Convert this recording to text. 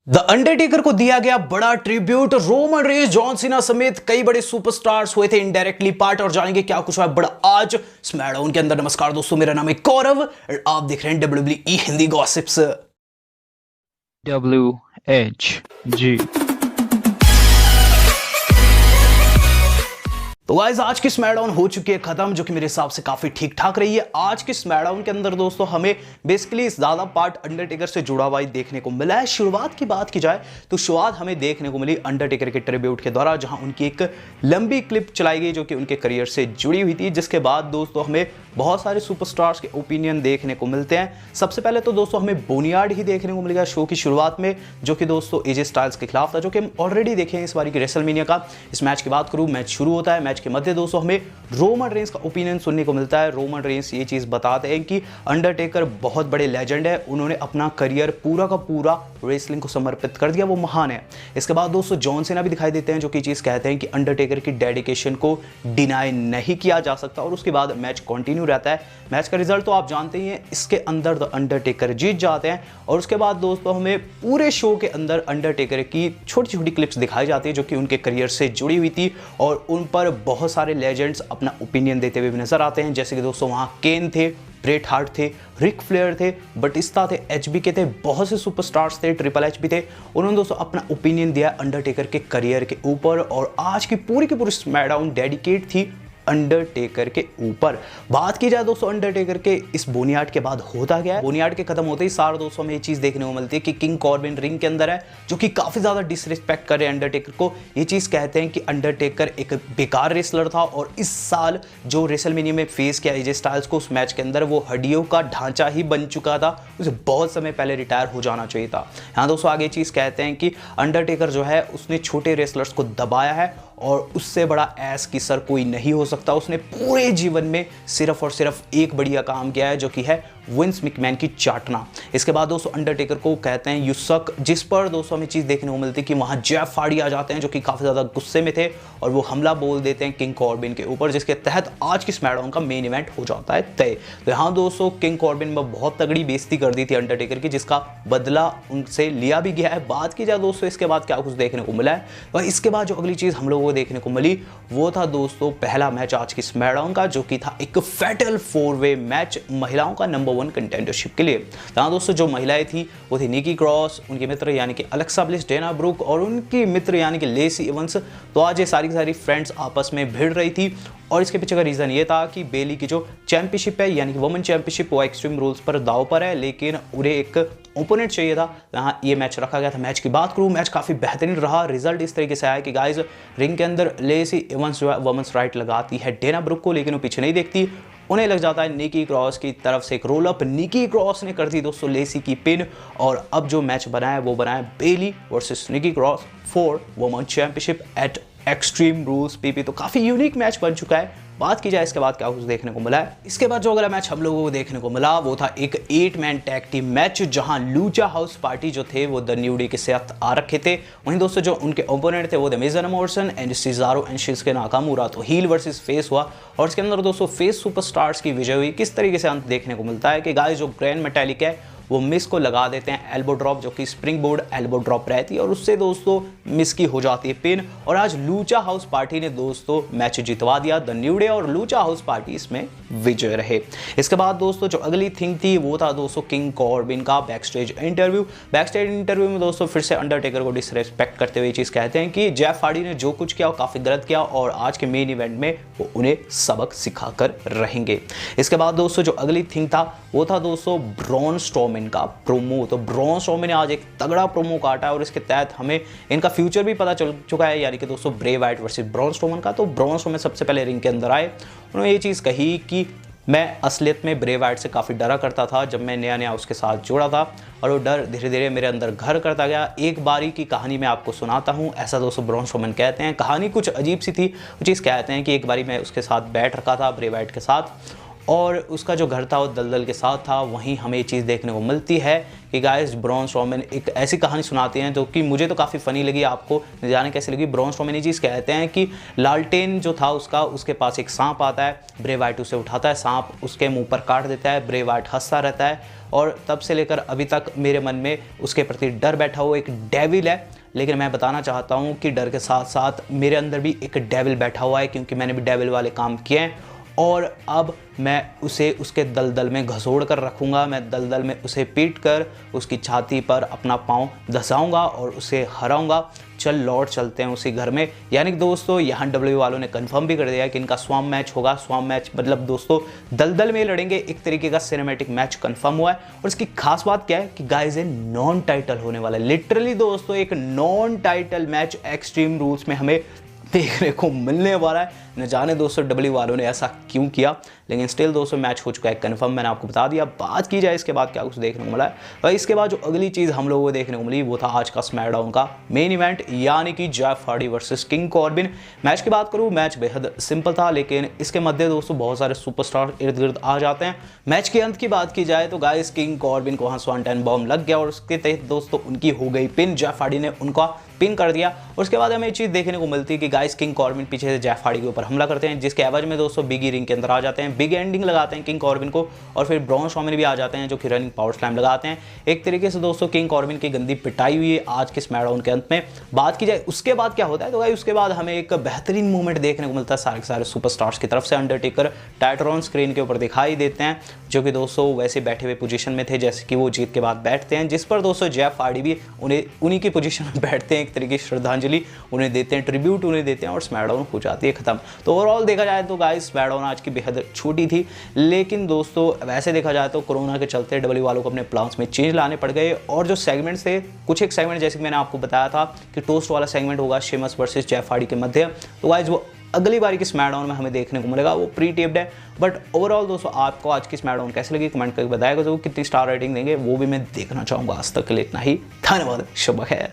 The Undertaker को दिया गया बड़ा tribute. Roman Reigns, John Cena समेत कई बड़े सुपरस्टार्स हुए थे इनडायरेक्टली पार्ट, और जानेंगे क्या कुछ हुआ बड़ा आज स्मैकडाउन के अंदर। नमस्कार दोस्तों, मेरा नाम है गौरव और आप देख रहे हैं WWE हिंदी गॉसिप्स। WHG। तो गाइस, आज की स्मैकडाउन हो चुकी है खत्म, जो कि मेरे हिसाब से काफी ठीक ठाक रही है। आज की स्मैकडाउन के अंदर दोस्तों हमें बेसिकली ज्यादा पार्ट अंडरटेकर से जुड़ा हुआ ही देखने को मिला है। शुरुआत की बात की जाए तो शुरुआत हमें देखने को मिली अंडरटेकर के ट्रिब्यूट के द्वारा, जहां उनकी एक लंबी क्लिप चलाई गई जो कि उनके करियर से जुड़ी हुई थी। जिसके बाद दोस्तों हमें बहुत सारे सुपरस्टार्स के ओपिनियन देखने को मिलते हैं। सबसे पहले तो दोस्तों हमें बोनियाड ही देखने को मिलेगा शो की शुरुआत में, जो कि दोस्तों एजे स्टाइल्स के खिलाफ था, जो कि हम ऑलरेडी देखे हैं इस बारी की रेसलमेनिया का। इस मैच की बात करूं, मैच शुरू होता है, मैच के मध्य दोस्तों हमें रोमन रेंस का ओपिनियन सुनने को मिलता है। रोमन रेंस ये चीज बताते हैं कि अंडरटेकर बहुत बड़े लेजेंड है, उन्होंने अपना करियर पूरा का पूरा रेसलिंग को समर्पित कर दिया, वो महान है। इसके बाद दोस्तों जॉन सीना भी दिखाई देते हैं, जो कि चीज कहते हैं कि अंडरटेकर की डेडिकेशन को डिनाई नहीं किया जा सकता। और उसके बाद मैच कंटिन्यू रहता है। मैच का रिजल्ट तो आप जानते ही हैं, इसके अंदर द अंडरटेकर जीत जाते हैं। और उसके बाद दोस्तों हमें पूरे शो के अंदर अंडरटेकर की छोटी छोटी क्लिप्स दिखाई जाती है, जो कि उनके करियर से जुड़ी हुई थी, और उन पर बहुत सारे लेजेंड्स अपना ओपिनियन देते हुए भी नजर आते हैं। जैसे कि दोस्तों वहां केन थे, ब्रेट हार्ट थे, रिक फ्लेयर थे, बटिस्ता थे, एचबीके थे, बहुत से सुपरस्टार्स थे, ट्रिपल एच भी थे। उन्होंने दोस्तों अपना ओपिनियन दिया अंडरटेकर के करियर के ऊपर। और आज की पूरी स्मैकडाउन डेडिकेट थी अंडरटेकर के ऊपर। बात की जाए दोस्तों अंडरटेकर के इस बोनियाड के बाद होता क्या है। बोनियाड के खत्म होते ही सारे दोस्तों में ये चीज देखने को मिलती है कि किंग कॉर्बिन रिंग के अंदर है, जो कि काफी ज्यादा डिसरिस्पेक्ट कर रहे हैं अंडरटेकर को। ये चीज कहते हैं कि अंडरटेकर एक बेकार रेसलर था, और इस साल जो रेसलमेनिया में फेस किया एजे स्टाइल्स को उस मैच के अंदर, वो हड्डियों का ढांचा ही बन चुका था, उसे बहुत समय पहले रिटायर हो जाना चाहिए था। यहाँ दोस्तों आगे चीज कहते हैं कि अंडरटेकर जो है उसने छोटे रेसलर्स को दबाया है, और उससे बड़ा एस की सर कोई नहीं हो सकता। उसने पूरे जीवन में सिर्फ और सिर्फ एक बढ़िया काम किया है, जो कि है विंस मैकमैन की चाटना। इसके बाद दोस्तों अंडरटेकर को कहते हैं यू सक, जिस पर दोस्तों हमें चीज़ देखने को मिलती है कि वहाँ जेफ हार्डी आ जाते हैं, जो कि काफ़ी ज़्यादा गुस्से में थे, और वो हमला बोल देते हैं किंग कॉर्बिन के ऊपर, जिसके तहत आज की स्मैकडाउन का मेन इवेंट हो जाता है तय। तो यहाँ दोस्तों किंग कॉर्बिन में बहुत तगड़ी बेइज्जती कर दी थी अंडरटेकर की, जिसका बदला उनसे लिया भी गया है। बात की जाए दोस्तों इसके बाद क्या कुछ देखने को मिला है, और इसके बाद जो अगली चीज़ हम लोगों को देखने को मिली वो था दोस्तों पहला मैच आज की स्मैकडाउन का, जो कि था एक फैटल 4-वे मैच महिलाओं का नंबर 1 कंटेंडरशिप के लिए। जहां दोस्तों जो महिलाएं थी वो थी निकी क्रॉस, उनके मित्र यानी कि अलेक्सा ब्लिस, डेना ब्रुक, और उनकी मित्र यानी कि लेसी इवंस। तो आज ये सारी की सारी फ्रेंड्स आपस में भिड़ रही थी, और इसके पीछे का रीजन ये था कि बेली की जो चैंपियनशिप है यानी कि वुमेन चैंपियनशिप, वो एक्सट्रीम रूल्स पर दाव पर है, लेकिन उन्हें एक ओपोनेंट चाहिए था। यहाँ ये मैच रखा गया था। मैच की बात करूँ, मैच काफ़ी बेहतरीन रहा। रिजल्ट इस तरीके से आया कि गाइज रिंग के अंदर लेसी इवंस जो है वुमेन्स राइट लगाती है डेना ब्रुक को, लेकिन वो पीछे नहीं देखती, उन्हें लग जाता है निकी क्रॉस की तरफ से एक रोल अप। निकी क्रॉस ने कर दी दोस्तों लेसी की पिन, और अब जो मैच बना है वो बना है Bayley versus Nikki Cross for women championship at Extreme Rules PP. तो काफ़ी यूनिक मैच बन चुका है। बात की जाए इसके बाद क्या कुछ देखने को मिला है, इसके बाद जो अगला मैच हम लोगों को देखने को मिला वो था एक 8-मैन टैग टीम मैच, जहां लूचा हाउस पार्टी जो थे वो द न्यू डे के साथ आ रखे थे। वहीं दोस्तों जो उनके ओपोनेंट थे वो the Miz and Morrison and Cesaro and Shinsuke Nakamura. तो हील वर्सेस फेस हुआ, और इसके अंदर दोस्तों फेस सुपरस्टार्स की विजय हुई। किस तरीके से अंत देखने को मिलता है कि गाइस जो ग्रैंड मेटालिक है वो मिस को लगा देते हैं एल्बो ड्रॉप, जो कि स्प्रिंग बोर्ड एल्बो ड्रॉप रहती है, और उससे दोस्तों मिस की हो जाती है पिन। और आज लूचा हाउस पार्टी ने दोस्तों मैच जितवा दिया द न्यू डे, और लूचा हाउस पार्टी इसमें विजय रहे। इसके बाद दोस्तों जो अगली थिंग थी वो था दोस्तों किंग कॉर्बिन का बैकस्टेज इंटरव्यू। बैकस्टेज इंटरव्यू में दोस्तों फिर से अंडरटेकर को डिसरेस्पेक्ट करते हुए ये चीज़ कहते हैं कि जेफ हार्डी ने जो कुछ किया वो काफ़ी गलत किया, और आज के मेन इवेंट में वो उन्हें सबक सिखाकर रहेंगे। इसके बाद दोस्तों जो अगली थिंग था वो था दोस्तों ब्रॉन स्ट्रोमैन का प्रोमो। तो ब्रॉन स्ट्रोमैन ने आज एक तगड़ा प्रोमो काटा, और इसके तहत हमें इनका फ्यूचर भी पता चल चुका है, यानी कि दोस्तों Bray Wyatt versus Braun Strowman का। तो ब्रॉन स्ट्रोमैन सबसे पहले रिंग के अंदर आए, उन्होंने ये चीज़ कही कि मैं असलियत में ब्रे वाइट से काफ़ी डरा करता था जब मैं नया उसके साथ जुड़ा था, और वो डर धीरे धीरे मेरे अंदर घर करता गया। एक बारी की कहानी मैं आपको सुनाता हूँ, ऐसा दोस्तों ब्रॉन स्ट्रोमैन कहते हैं। कहानी कुछ अजीब सी थी। वो चीज़ कहते हैं कि एक बारी मैं उसके साथ बैठ रखा था ब्रे वाइट के साथ, और उसका जो घर था वो दलदल के साथ था। वहीं हमें ये चीज़ देखने को मिलती है कि गाइस ब्रॉन स्ट्रोमैन एक ऐसी कहानी सुनाते हैं जो कि मुझे तो काफ़ी फ़नी लगी, आपको न जाने कैसे लगी। ब्रॉन स्ट्रोमैन ये चीज़ कहते हैं कि लालटेन जो था उसके पास एक सांप आता है, ब्रे वाइट उसे उठाता है, सांप उसके मुंह पर काट देता है, ब्रे वाइट हंसता रहता है और तब से लेकर अभी तक मेरे मन में उसके प्रति डर बैठा हुआ एक डेविल है। लेकिन मैं बताना चाहता हूँ कि डर के साथ साथ मेरे अंदर भी एक डेविल बैठा हुआ है, क्योंकि मैंने भी डेविल वाले काम किए हैं और अब मैं उसे उसके दलदल में घसोड़ कर रखूँगा। मैं दलदल में उसे पीट कर उसकी छाती पर अपना पाँव धसाऊँगा और उसे हराऊँगा। चल लौट चलते हैं उसी घर में। यानी कि दोस्तों यहाँ डब्ल्यू वालों ने कंफर्म भी कर दिया कि इनका स्वैम्प मैच होगा। स्वैम्प मैच मतलब दोस्तों दलदल में लड़ेंगे, एक तरीके का सिनेमैटिक मैच कंफर्म हुआ है। और इसकी खास बात क्या है कि गाइस ये नॉन टाइटल होने वाला है। लिटरली दोस्तों एक non title match extreme rules में हमें देखने को मिलने वाला है। न जाने दोस्तों डब्ल्यू वालों ने ऐसा क्यों किया, लेकिन स्टिल दोस्तों मैच हो चुका है कंफर्म, मैंने आपको बता दिया। बात की जाए इसके बाद क्या कुछ देखने को मिला है, भाई इसके बाद जो अगली चीज़ हम लोगों को देखने को मिली वो था आज का स्मैकडाउन का मेन इवेंट, यानी कि Jeff Hardy versus king Corbin. Match की बात करूँ, मैच बेहद सिंपल था, लेकिन इसके मध्य दोस्तों बहुत सारे सुपरस्टार इर्द गिर्द आ जाते हैं। मैच के अंत की बात की जाए तो गाइस किंग कॉर्बिन को वहाँ स्वांटन बॉम्ब लग गया और उसके तहत दोस्तों उनकी हो गई पिन। जेफ हार्डी ने उनका पिन कर दिया। और उसके बाद हमें ये चीज़ देखने को मिलती है कि गाइस किंग कॉर्बिन पीछे से जेफ हार्डी के ऊपर हमला करते हैं, जिसके एवज में दोस्तों बिगी रिंग के अंदर आ जाते हैं, बिग एंडिंग लगाते हैं किंग कॉर्बिन को। और फिर ब्रॉन स्ट्रोमैन भी आ जाते हैं जो कि रनिंग पावर स्लैम लगाते हैं। एक तरीके से दोस्तों किंग कॉर्बिन की गंदी पिटाई हुई है आज के स्मैकडाउन के अंत में। बात की जाए उसके बाद क्या होता है तो गाइस उसके बाद हमें एक बेहतरीन मूवमेंट देखने को मिलता है सारे के सारे सुपरस्टार्स की तरफ से। अंडरटेकर टाइटरॉन स्क्रीन के ऊपर दिखाई देते हैं, जो कि दोस्तों वैसे बैठे हुए पोजीशन में थे जैसे कि वो जीत के बाद बैठते हैं, जिस पर दोस्तों जेफ हार्डी भी उन्हीं की पोजीशन में बैठते हैं, एक तरीके की श्रद्धांजलि उन्हें देते हैं, ट्रिब्यूट उन्हें देते हैं और स्मैकडाउन हो जाती है खत्म। तो ओवरऑल देखा जाए तो गाइस स्मैकडाउन आज की बेहद छोटी थी, लेकिन दोस्तों वैसे देखा जाए तो कोरोना के चलते डब्ल्यू वालों को अपने प्लान्स में चेंज लाने पड़ गए। और जो सेगमेंट्स थे, कुछ एक सेगमेंट जैसे कि मैंने आपको बताया था कि टोस्ट वाला सेगमेंट होगा शेमस वर्सेस जेफ हार्डी के मध्य, तो गाइस वो अगली बारी की स्मैकडाउन में हमें देखने को मिलेगा, वो प्री टेप्ड है। बट ओवरऑल दोस्तों आपको आज की स्मैकडाउन कैसे लगी कमेंट करके बताएगा, जो कितनी स्टार रेटिंग देंगे वो भी मैं देखना चाहूँगा। आज तक के लिए इतना ही, धन्यवाद, शुभ खैर।